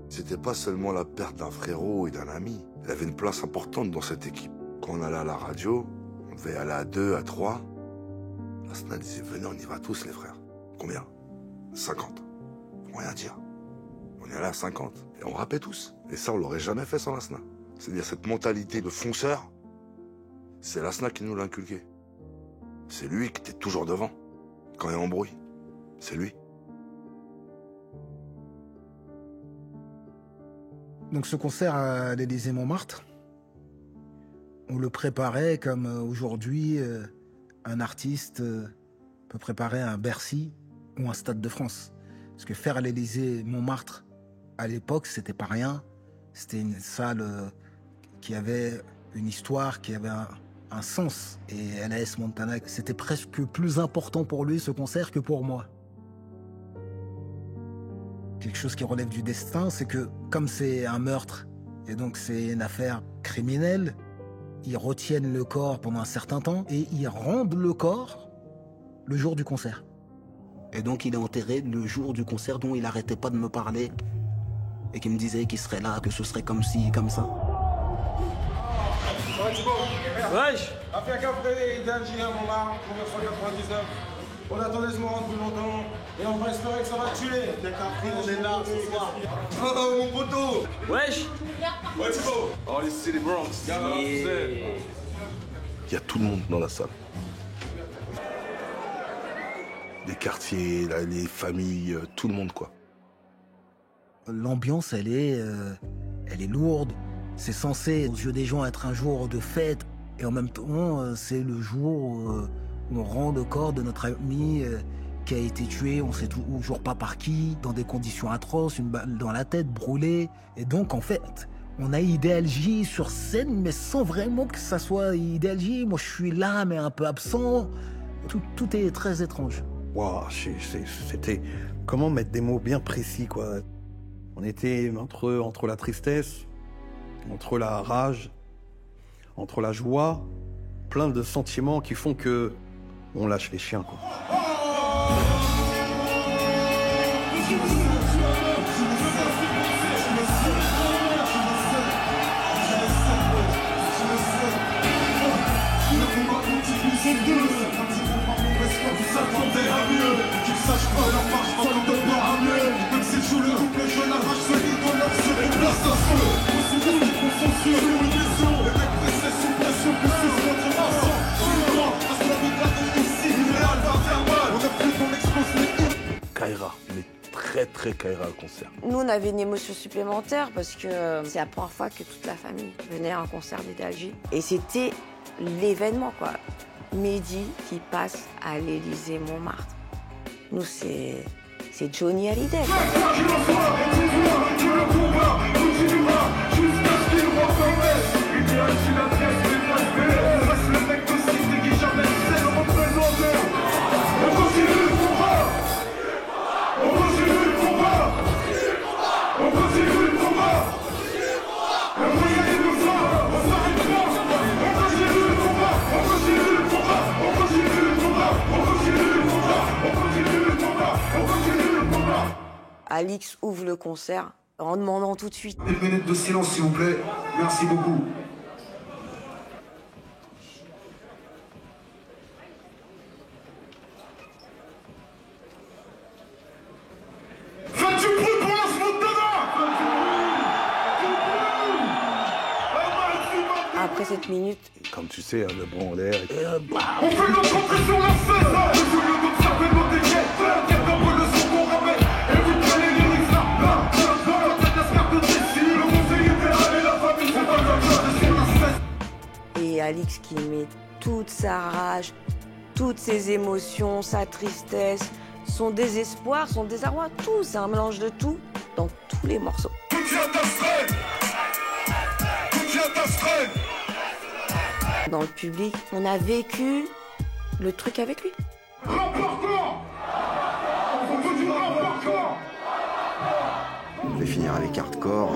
[SPEAKER 11] C'était pas seulement la perte d'un frérot et d'un ami. Il avait une place importante dans cette équipe. Quand on allait à la radio, on devait aller à 2, à 3. La SNA disait, venez, on y va tous les frères. Combien 50. Faut rien dire. On est allé à 50. Et on rappait tous. Et ça, on l'aurait jamais fait sans Lassana. C'est-à-dire cette mentalité de fonceur, c'est Lassana qui nous l'a inculqué. C'est lui qui était toujours devant. Quand il y a embrouille, c'est lui.
[SPEAKER 7] Donc ce concert à l'Élysée-Montmartre, on le préparait comme aujourd'hui un artiste peut préparer un Bercy ou un Stade de France. Parce que faire à l'Élysée-Montmartre, à l'époque, c'était pas rien. C'était une salle qui avait une histoire, qui avait un sens. Et LAS Montana, c'était presque plus important pour lui, ce concert, que pour moi. Quelque chose qui relève du destin, c'est que comme c'est un meurtre, et donc c'est une affaire criminelle, ils retiennent le corps pendant un certain temps et ils rendent le corps le jour du concert. Et donc il est enterré le jour du concert dont il n'arrêtait pas de me parler et qui me disait qu'il serait là, que ce serait comme ci, comme ça.
[SPEAKER 8] Wesh, affaire Gabriel d'Algérie à Montmartre, 1999. On attendait ce moment depuis longtemps et on va espérer que ça va tuer. D'accord, on est là ce soir. Oh mon poteau. Wesh. Ouais Thibaut. Oh les City Bronx.
[SPEAKER 11] Il y a tout le monde dans la salle. Les quartiers, les familles, tout le monde quoi.
[SPEAKER 7] L'ambiance, elle est lourde. C'est censé, aux yeux des gens, être un jour de fête. Et en même temps, c'est le jour où on rend le corps de notre ami qui a été tué, on sait toujours pas par qui, dans des conditions atroces, une balle dans la tête, brûlée. Et donc, en fait, on a Idéal J sur scène, mais sans vraiment que ça soit Idéal J. Moi, je suis là, mais un peu absent. Tout est très étrange.
[SPEAKER 5] Wow, c'était... Comment mettre des mots bien précis, quoi. On était entre la tristesse, entre la rage, entre la joie, plein de sentiments qui font que on lâche les chiens, quoi.
[SPEAKER 11] Kaira, il est très Kaira au concert.
[SPEAKER 15] Nous, on avait une émotion supplémentaire parce que c'est la première fois que toute la famille venait à un concert d'Idéal J. Et c'était l'événement, quoi. Mehdi qui passe à l'Élysée-Montmartre. Nous, c'est Johnny Hallyday. Alix ouvre le concert en demandant tout de suite.
[SPEAKER 8] Une minute de silence, s'il vous plaît. Merci beaucoup. Faites du bruit pour Las Montana!
[SPEAKER 15] Après cette minute...
[SPEAKER 11] Comme tu sais, le bras en l'air.
[SPEAKER 8] On fait notre entrée sur la scène! Au lieu d'observer nos déchets, regarde un peu le son qu'on ramène. Et vous prenez les lyrics là, dans la tête d'escarpe de Tessie. Le conseil idéal et la famille sont pas comme ça, sur la scène.
[SPEAKER 15] Et Alix qui met toute sa rage, toutes ses émotions, sa tristesse, son désespoir, son désarroi, tout. C'est un mélange de tout dans tous les morceaux.
[SPEAKER 8] Tout vient d'Astrid! Tout vient d'Astrid!
[SPEAKER 15] Dans le public, on a vécu le truc avec lui.
[SPEAKER 14] On devait finir avec hardcore.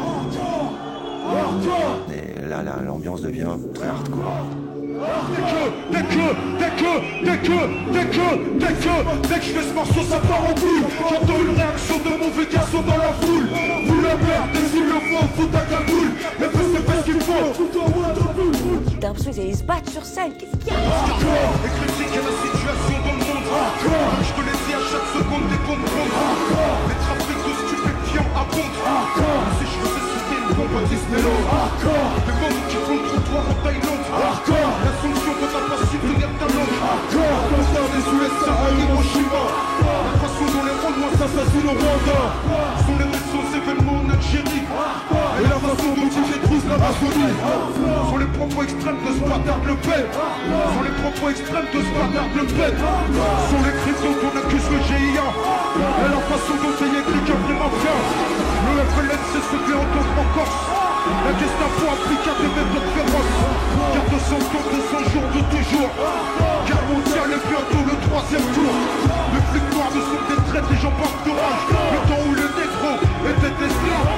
[SPEAKER 14] Et là, l'ambiance devient très hardcore.
[SPEAKER 8] Dès que je fais ce morceau, ça part en boule. J'entends une réaction de mauvais garçon dans la foule. Vous la merde, des îles le font, faut ta cagoule. Mais c'est pas ce qu'il faut.
[SPEAKER 15] T'as l'impression qu'ils se battent sur scène. Qu'est-ce qu'il y a?
[SPEAKER 8] Et critiquer la situation dans le monde. Je connaissais à chaque seconde des comptes. Les trafics de stupéfiants abondent.
[SPEAKER 9] pas Disneyland. Les membres qui font le trottoir en Thaïlande. La solution quand t'as pas su tenir ta langue. Concert des USA à Hiroshima. La façon dont les Rwandais s'assassinent au Rwanda sont les récents événements en Algérie. Et la façon dont ils détruisent l'Amazonie sont les propos extrêmes de ce bâtard de Le Pen. Sont les propos extrêmes de ce bâtard de Le Pen. Sont les crimes dont on accuse le GIA. Et la façon dont c'est écrit qu'il y a vraiment bien. Le FLN c'est ce fait entendre en Corse. La Gestapo applique à des méthodes féroces. Garde de 100 jours, de 100 jours, de toujours. Guerre mondiale et bientôt le 3e tour. Les flics noirs ne sont des traîtres, les gens partent de rage. Le temps où les négros étaient esclaves.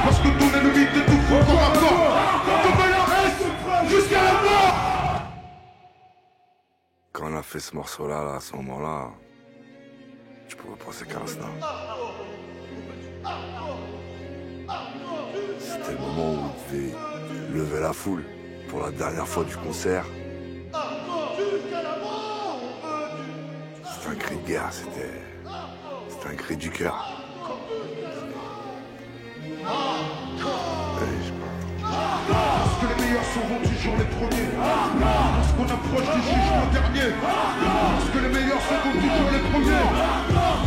[SPEAKER 9] Parce que ton ennemi t'étouffe encore à mort. Comme la reste jusqu'à la mort.
[SPEAKER 11] Quand on a fait ce morceau-là, là, à ce moment-là, je pouvais penser qu'à l'instant. C'était le moment où on devait lever la foule pour la dernière fois du concert. C'était un cri de guerre, c'était un cri du cœur.
[SPEAKER 9] Parce que les meilleurs seront toujours les premiers. Parce qu'on approche du jugement dernier. Parce que les meilleurs seront toujours les premiers.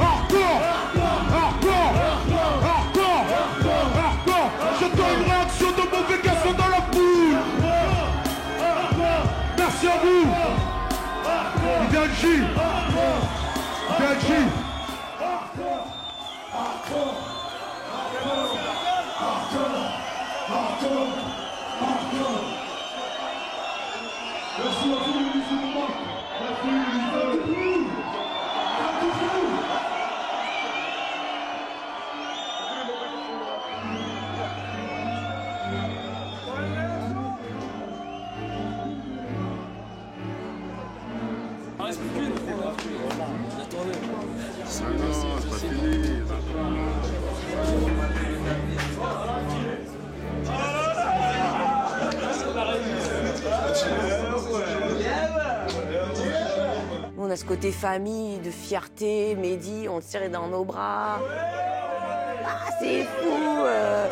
[SPEAKER 9] Hardcore, hardcore, hardcore, hardcore. J'attends une réaction de mauvais garçons dans la foule. Merci à vous. Idéal J. Idéal J. Merci à vous, les musulmans.
[SPEAKER 21] Reste plus qu'une. Attendez.
[SPEAKER 2] C'est pas fini.
[SPEAKER 15] On a ce côté famille, de fierté, Mehdi, on le serrait dans nos bras. Ah, c'est fou ah,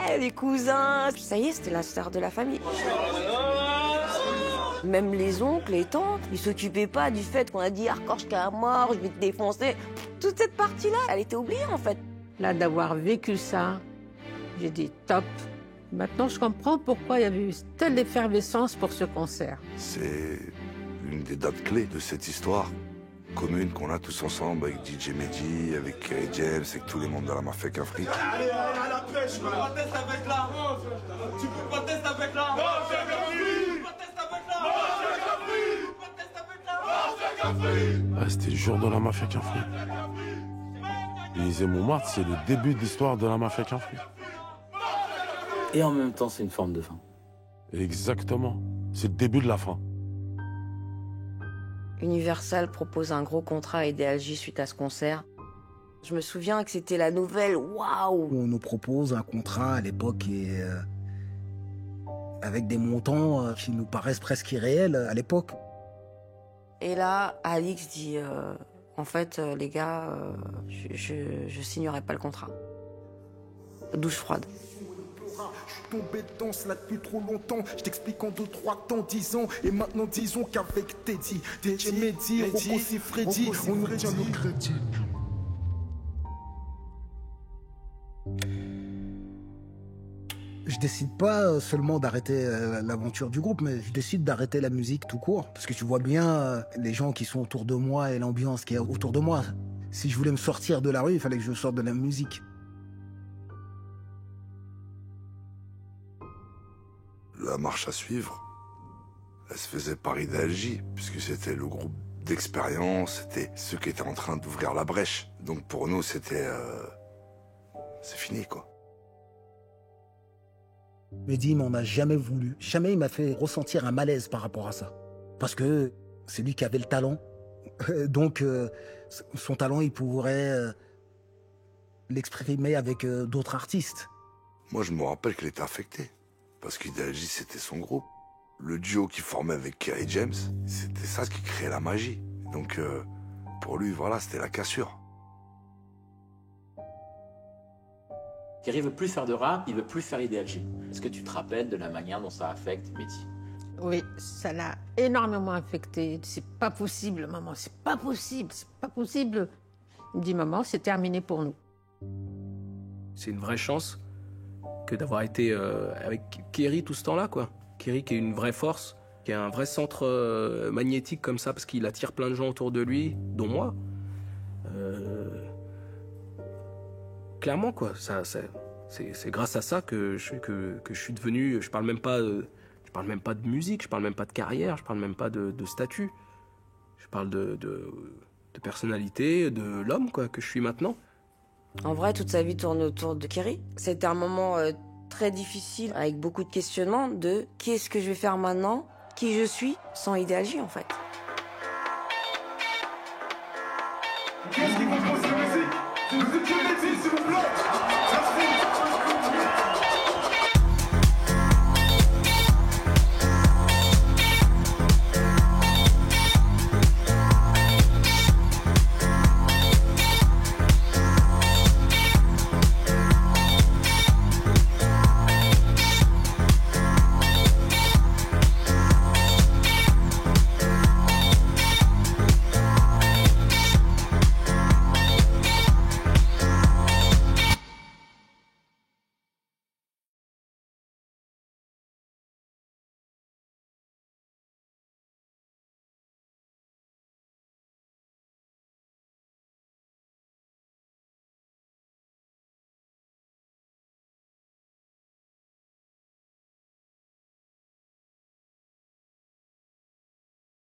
[SPEAKER 15] ouais, les cousins. Ça y est, c'était la star de la famille. Même les oncles, les tantes, ils s'occupaient pas du fait qu'on a dit hardcore jusqu'à mort, je vais te défoncer. Toute cette partie-là, elle était oubliée en fait.
[SPEAKER 16] Là, d'avoir vécu ça, j'ai dit top. Maintenant, je comprends pourquoi il y avait eu telle effervescence pour ce concert.
[SPEAKER 11] C'est l'une des dates clés de cette histoire commune qu'on a tous ensemble avec DJ Mehdi, avec Kerry James, avec tous les membres de la Mafia Afrique.
[SPEAKER 17] Allez, à la pêche, tu peux pas tester avec la tu peux pas tester avec la
[SPEAKER 2] C'était le jour de la Mafia Afrique. Élysée Montmartre, c'est le début de l'histoire de la Mafia Afrique.
[SPEAKER 4] Et en même temps, c'est une forme de fin.
[SPEAKER 2] Exactement. C'est le début de la fin.
[SPEAKER 15] Universal propose un gros contrat à Idéal J suite à ce concert. Je me souviens que c'était la nouvelle, waouh!
[SPEAKER 7] On nous propose un contrat à l'époque et avec des montants qui nous paraissent presque irréels à l'époque.
[SPEAKER 15] Et là, Alix dit, en fait, les gars, je signerai pas le contrat. Douche froide.
[SPEAKER 9] Je suis tombé dans cela depuis trop longtemps. Je t'explique en 2-3 temps, 10 ans. Et maintenant disons qu'avec Teddy, DJ Mehdi, Rocco Siffredi, on nous retient le crédit.
[SPEAKER 7] Je décide pas seulement d'arrêter l'aventure du groupe, mais je décide d'arrêter la musique tout court. Parce que tu vois bien les gens qui sont autour de moi et l'ambiance qui est autour de moi. Si je voulais me sortir de la rue, il fallait que je sorte de la musique.
[SPEAKER 11] La marche à suivre, elle se faisait par Idéal J, puisque c'était le groupe d'expérience, c'était ceux qui étaient en train d'ouvrir la brèche. Donc pour nous, c'était... c'est fini, quoi.
[SPEAKER 7] Mehdi m'en a jamais voulu. Jamais il m'a fait ressentir un malaise par rapport à ça. Parce que c'est lui qui avait le talent. Donc son talent, il pourrait l'exprimer avec d'autres artistes.
[SPEAKER 11] Moi, je me rappelle qu'il était affecté. Parce qu'Idéal J, c'était son groupe. Le duo qu'il formait avec Kerry James, c'était ça qui créait la magie. Donc, pour lui, voilà, c'était la cassure.
[SPEAKER 4] Kerry veut plus faire de rap, il veut plus faire Idéal G. Est-ce que tu te rappelles de la manière dont ça affecte Mehdi?
[SPEAKER 16] Oui, ça l'a énormément affecté. C'est pas possible, maman, c'est pas possible, c'est pas possible. Il me dit, maman, c'est terminé pour nous.
[SPEAKER 13] C'est une vraie chance que d'avoir été avec Kerry tout ce temps-là, quoi. Kerry qui est une vraie force, qui a un vrai centre magnétique comme ça, parce qu'il attire plein de gens autour de lui, dont moi. Clairement, quoi. C'est grâce à ça que je suis devenu... Je parle même pas de musique, je parle même pas de carrière, je parle même pas de statut. Je parle de personnalité, de l'homme, quoi, que je suis maintenant.
[SPEAKER 15] En vrai, toute sa vie tourne autour de Kerry. C'était un moment très difficile, avec beaucoup de questionnements de qu'est-ce que je vais faire maintenant, qui je suis, sans Idéal J, en fait.
[SPEAKER 9] Qu'est-ce qui compose la musique? Vous êtes s'il vous plaît.